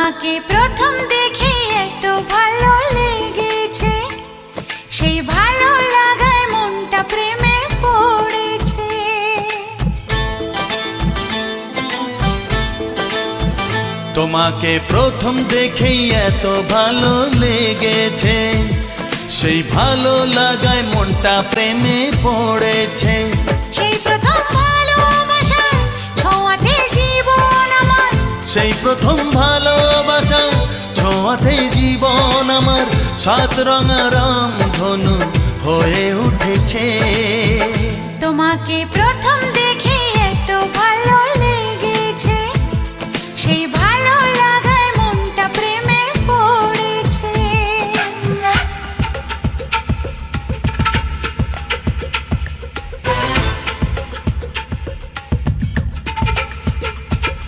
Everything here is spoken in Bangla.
তোমাকে প্রথম দেখে এত ভালো লেগেছে, সেই ভালো লাগায় মনটা প্রেমে পড়েছে। তোমাকে প্রথম দেখেই এত ভালো লেগেছে, সেই ভালো লাগায় মনটা প্রেমে পড়েছে। সেই প্রথম ভালোবাসার ছোঁয়াতে জীবন আমার, সেই প্রথম ভালোবাসা ছোঁয়াতে জীবন আমার সাত রঙা রামধনু হয়ে উঠেছে। তোমাকে প্রথম